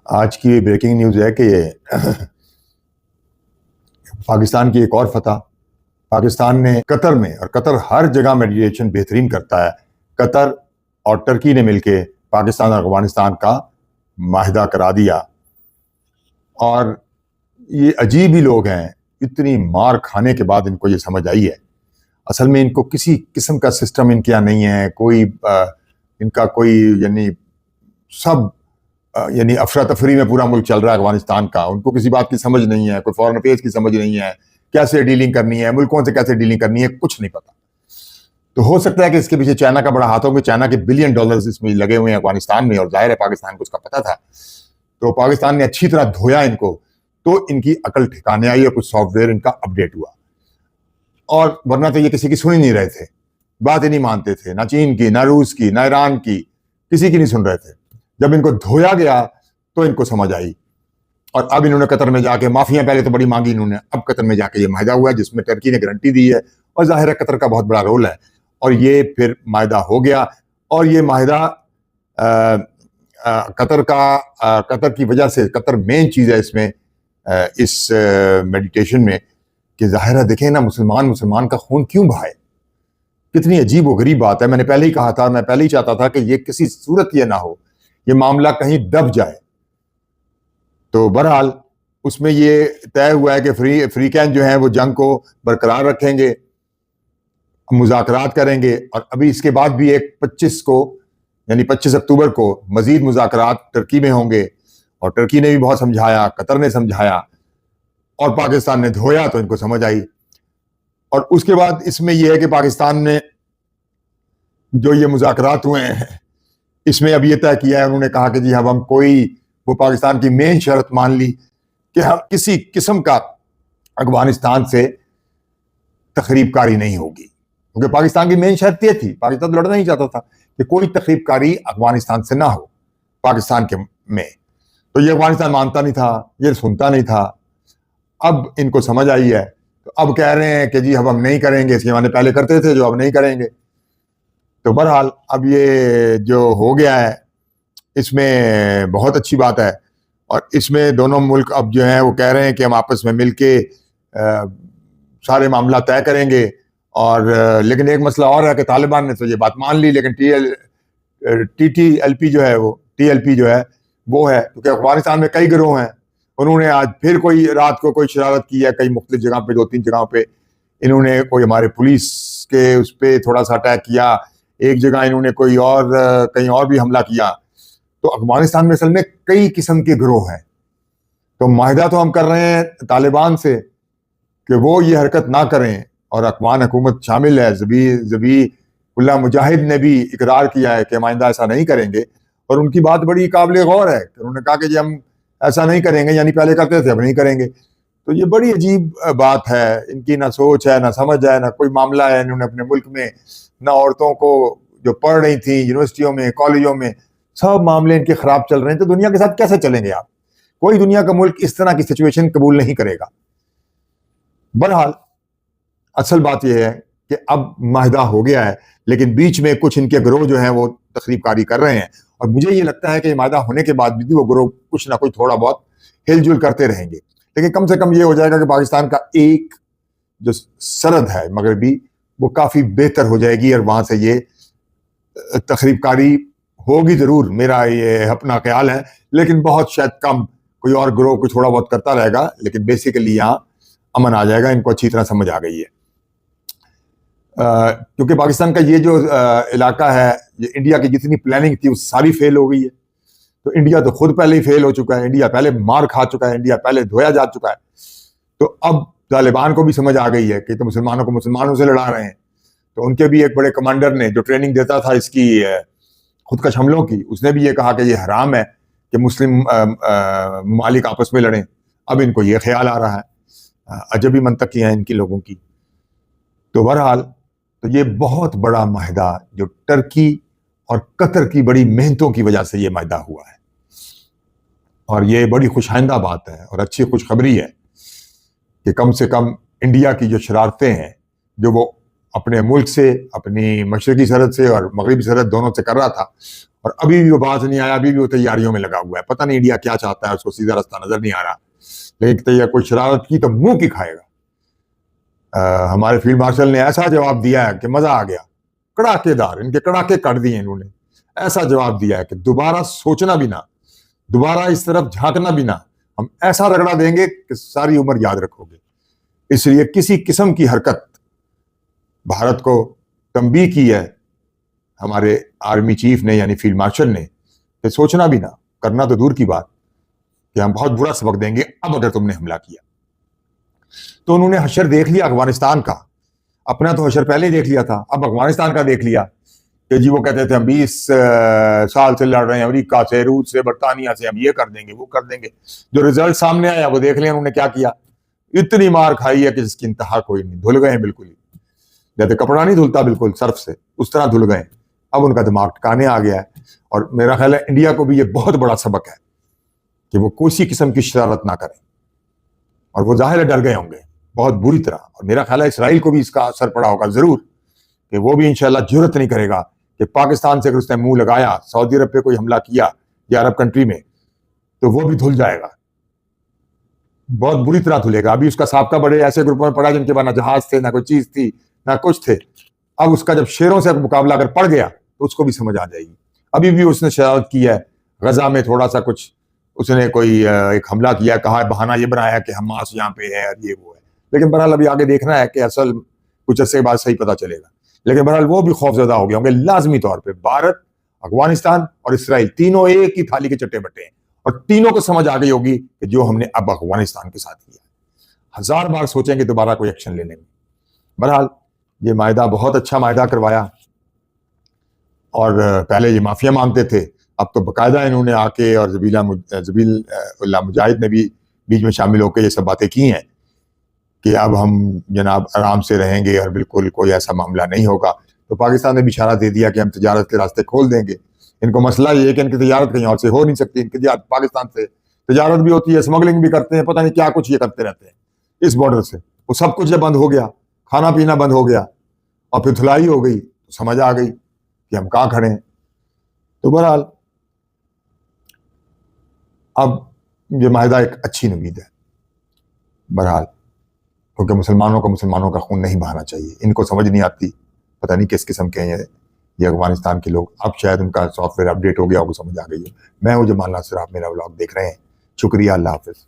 आज की breaking news है कि पाकिस्तान की एक और फतह। पाकिस्तान ने कतर में, और कतर हर जगह मेडिएशन बेहतरीन करता है, कतर और टर्की ने मिलकर पाकिस्तान और अफगानिस्तान का माहिदा करा दिया। और ये अजीब ही लोग हैं, इतनी मार खाने के बाद इनको ये समझ आई है। असल में इनको किसी किस्म का सिस्टम इनके यहाँ नहीं है, कोई इनका कोई यानी सब यानी अफरा तफरी में पूरा मुल्क चल रहा है अफगानिस्तान का। उनको किसी बात की समझ नहीं है, कोई फॉरेन अफेयर्स की समझ नहीं है, कैसे डीलिंग करनी है, मुल्कों से कैसे डीलिंग करनी है, कुछ नहीं पता। तो हो सकता है कि इसके पीछे चाइना का बड़ा हाथ हो, कि चाइना के $बिलियन इसमें लगे हुए हैं अफगानिस्तान में, और जाहिर है पाकिस्तान को उसका पता था। तो पाकिस्तान ने अच्छी तरह धोया इनको, तो इनकी अकल ठिकाने आई और कुछ सॉफ्टवेयर इनका अपडेट हुआ। और वरना तो ये किसी की सुन ही नहीं रहे थे, बात ही नहीं मानते थे, ना चीन की, ना रूस की, ना ईरान की, किसी की नहीं सुन रहे थे। जब इनको धोया गया तो इनको समझ आई, और अब इन्होंने कतर में जाके माफिया पहले तो बड़ी मांगी इन्होंने, अब कतर में जाके ये माहिदा हुआ है जिसमें टर्की ने गारंटी दी है, और जाहिर है कतर का बहुत बड़ा रोल है। और ये फिर माहिदा हो गया, और ये माहिदा कतर की वजह से, कतर मेन चीज़ है इसमें, इस मेडिटेशन में, कि जाहिर है देखें ना, मुसलमान का खून क्यों बहाए। कितनी अजीब व गरीब बात है। मैंने पहले ही कहा था, मैं पहले ही चाहता था कि ये किसी सूरत ये ना हो, ये मामला कहीं दब जाए। तो बहरहाल उसमें ये तय हुआ है कि अफ्रीकन जो हैं वो जंग को बरकरार रखेंगे, मुज़ाकरात करेंगे। और अभी इसके बाद भी एक 25 को, यानी 25 अक्टूबर को मजीद मुज़ाकरात टर्की में होंगे, और टर्की ने भी बहुत समझाया, कतर ने समझाया, और पाकिस्तान ने धोया तो इनको समझ आई। और उसके बाद इसमें यह है कि पाकिस्तान ने जो ये मुज़ाकरात हुए हैं, इसमें अब ये तय किया है, उन्होंने कहा कि जी हम कोई, वो पाकिस्तान की मेन शर्त मान ली कि हम किसी किस्म का अफगानिस्तान से तखरीबकारी नहीं होगी, क्योंकि पाकिस्तान की मेन शर्त ये थी, पाकिस्तान तो लड़ना ही चाहता था कि कोई तखरीबकारी अफगानिस्तान से ना हो पाकिस्तान के में। तो ये अफगानिस्तान मानता नहीं था, ये सुनता नहीं था। अब इनको समझ आई है, तो अब कह रहे हैं कि जी हम नहीं करेंगे, इसके माने पहले करते थे जो अब नहीं करेंगे। तो बहरहाल अब ये जो हो गया है, इसमें बहुत अच्छी बात है। और इसमें दोनों मुल्क अब जो हैं वो कह रहे हैं कि हम आपस में मिलके सारे मामला तय करेंगे। और लेकिन एक मसला और है कि तालिबान ने तो ये बात मान ली, लेकिन टीएलपी जो है वो है, क्योंकि अफगानिस्तान में कई गिरोह हैं। उन्होंने आज फिर कोई रात को कोई शरारत की है, कई मुख्तलिफ जगह पे, 2-3 जगहों पे इन्होंने कोई हमारे पुलिस के उस पर थोड़ा सा अटैक किया, एक जगह इन्होंने कोई और कहीं और भी हमला किया। तो अफगानिस्तान में असल में कई किस्म के गिरोह हैं। तो माहिदा तो हम कर रहे हैं तालिबान से कि वो ये हरकत ना करें, और अफगान हुकूमत शामिल है, ज़बीहुल्लाह मुजाहिद ने भी इकरार किया है कि हम आइंदा ऐसा नहीं करेंगे। और उनकी बात बड़ी काबिल गौर है, उन्होंने कहा कि जी हम ऐसा नहीं करेंगे, यानी पहले करते थे अब नहीं करेंगे। तो ये बड़ी अजीब बात है, इनकी ना सोच है, ना समझ है, ना कोई मामला है। इन्होंने अपने मुल्क में ना औरतों को जो पढ़ रही थी यूनिवर्सिटियों में, कॉलेजों में, सब मामले इनके खराब चल रहे हैं। तो दुनिया के साथ कैसे चलेंगे आप? कोई दुनिया का मुल्क इस तरह की सिचुएशन कबूल नहीं करेगा। बहरहाल असल बात यह है कि अब माहिदा हो गया है, लेकिन बीच में कुछ इनके गिरोह जो हैं वो तखरीबकारी कर रहे हैं। और मुझे ये लगता है कि माहिदा होने के बाद भी वो गिरोह कुछ ना कुछ थोड़ा बहुत हिलजुल करते रहेंगे, लेकिन कम से कम ये हो जाएगा कि पाकिस्तान का एक जो सरहद है मगरबी, वो काफ़ी बेहतर हो जाएगी, और वहाँ से ये तखरीबकारी होगी ज़रूर, मेरा ये अपना ख्याल है, लेकिन बहुत शायद कम। कोई और गिरोह कुछ थोड़ा बहुत करता रहेगा, लेकिन बेसिकली यहाँ अमन आ जाएगा। इनको अच्छी तरह समझ आ गई है, क्योंकि पाकिस्तान का ये जो इलाका है, ये इंडिया की जितनी प्लानिंग थी वो सारी फेल हो गई है। तो इंडिया तो खुद पहले ही फेल हो चुका है, इंडिया पहले मार खा चुका है, इंडिया पहले धोया जा चुका है। तो अब तालिबान को भी समझ आ गई है कि तो मुसलमानों को मुसलमानों से लड़ा रहे हैं। तो उनके भी एक बड़े कमांडर ने, जो ट्रेनिंग देता था इसकी खुदकश हमलों की, उसने भी ये कहा कि ये हराम है कि मुस्लिम ममालिक आपस में लड़ें। अब इनको ये ख्याल आ रहा है। अजबी मंतकियाँ हैं इनकी लोगों की। तो बहरहाल तो ये बहुत बड़ा माहिदा, जो टर्की और कतर की बड़ी मेहनतों की वजह से ये माहिदा हुआ है, और ये बड़ी खुशाइंदा बात है और अच्छी खुशखबरी है कि कम से कम इंडिया की जो शरारतें हैं, जो वो अपने मुल्क से, अपनी मशरकी सरहद से और मगरबी सरहद दोनों से कर रहा था, और अभी भी वो बात नहीं आया, अभी भी वो तैयारियों में लगा हुआ है। पता नहीं इंडिया क्या चाहता है, उसको सीधा रास्ता नजर नहीं आ रहा, लेकिन तैयार कोई शरारत की तो मुंह की खाएगा। हमारे फील्ड मार्शल ने ऐसा जवाब दिया है कि मजा आ गया, कड़ाकेदार, इनके कड़ाके काट दिए इन्होंने। ऐसा जवाब दिया है कि दोबारा सोचना भी ना, दोबारा इस तरफ झांकना भी ना, हम ऐसा रगड़ा देंगे कि सारी उम्र याद रखोगे। इसलिए किसी किस्म की हरकत, भारत को तंबीह की है हमारे आर्मी चीफ ने यानी फील्ड मार्शल ने, कि सोचना भी ना, करना तो दूर की बात, कि हम बहुत बुरा सबक देंगे अब अगर तुमने हमला किया। तो उन्होंने हशर देख लिया अफगानिस्तान का, अपना तो हशर पहले ही देख लिया था, अब अफगानिस्तान का देख लिया कि जी वो कहते थे हम 20 साल से लड़ रहे हैं, अमेरिका से, रूस से, बरतानिया से, हम ये कर देंगे वो कर देंगे। जो रिजल्ट सामने आया वो देख लिया उन्होंने क्या किया। इतनी मार खाई है कि जिसकी इंतहा कोई नहीं, धुल गए बिल्कुल ही, जैसे कपड़ा नहीं धुलता बिल्कुल सर्फ से, उस तरह धुल गए। अब उनका दिमाग ठिकाने आ गया है, और मेरा ख्याल है इंडिया को भी ये बहुत बड़ा सबक है कि वो किसी किस्म की शरारत ना करें। और वो जाहिर है डर गए होंगे बहुत बुरी तरह, और मेरा ख्याल है इसराइल को भी इसका असर पड़ा होगा जरूर, कि वो भी इंशाल्लाह जुर्रत नहीं करेगा कि पाकिस्तान से अगर उसने मुंह लगाया, सऊदी अरब पे कोई हमला किया या अरब कंट्री में, तो वो भी धुल जाएगा, बहुत बुरी तरह धुलेगा। अभी उसका साबका बड़े ऐसे ग्रुपों में पड़ा जिनके पास ना जहाज थे, ना कोई चीज थी, ना कुछ थे। अब उसका जब शेरों से मुकाबला अगर पड़ गया तो उसको भी समझ आ जाएगी। अभी भी उसने शरारत की है, गजा में थोड़ा सा कुछ उसने कोई एक हमला किया, कहा बहाना ये बनाया कि हमास यहाँ पे है और ये वो है, लेकिन बहरहाल अभी आगे देखना है कि असल कुछ अर्से के बाद सही पता चलेगा। लेकिन बहरहाल वो भी खौफजदा हो गए होंगे लाजमी तौर पर। भारत, अफगानिस्तान और इसराइल तीनों एक ही थाली के चट्टे बट्टे हैं, और तीनों को समझ आ गई होगी कि जो हमने अब अफगानिस्तान के साथ किया, 1000 बार सोचेंगे दोबारा कोई एक्शन लेने में। बहरहाल ये मायदा बहुत अच्छा मायदा करवाया, और पहले ये माफिया मानते थे, अब तो बाकायदा इन्होंने आके, और जबील मुजाहिद ने भी बीच में शामिल होकर ये सब बातें की हैं कि अब हम जनाब आराम से रहेंगे और बिल्कुल कोई ऐसा मामला नहीं होगा। तो पाकिस्तान ने भी इशारा दे दिया कि हम तजारत के रास्ते खोल देंगे। इनको मसला ये है कि इनकी तजारत कहीं और से हो नहीं सकती, इनकी पाकिस्तान से तजारत भी होती है, स्मगलिंग भी करते हैं, पता नहीं क्या कुछ ये करते रहते हैं इस बॉर्डर से। वो सब कुछ जब बंद हो गया, खाना पीना बंद हो गया और फिर धुलाई हो गई, तो समझ आ गई कि हम कहाँ खड़े हैं। तो बहरहाल अब ये माहिदा एक अच्छी उम्मीद है बहरहाल, क्योंकि मुसलमानों को मुसलमानों का खून नहीं बहाना चाहिए। इनको समझ नहीं आती, पता नहीं किस किस्म के हैं ये अफगानिस्तान के लोग। अब शायद उनका सॉफ्टवेयर अपडेट हो गया होगा, समझ आ गई हो। मैं हूं जमाल नासिर, आप मेरा व्लॉग देख रहे हैं। शुक्रिया, अल्लाह हाफिज।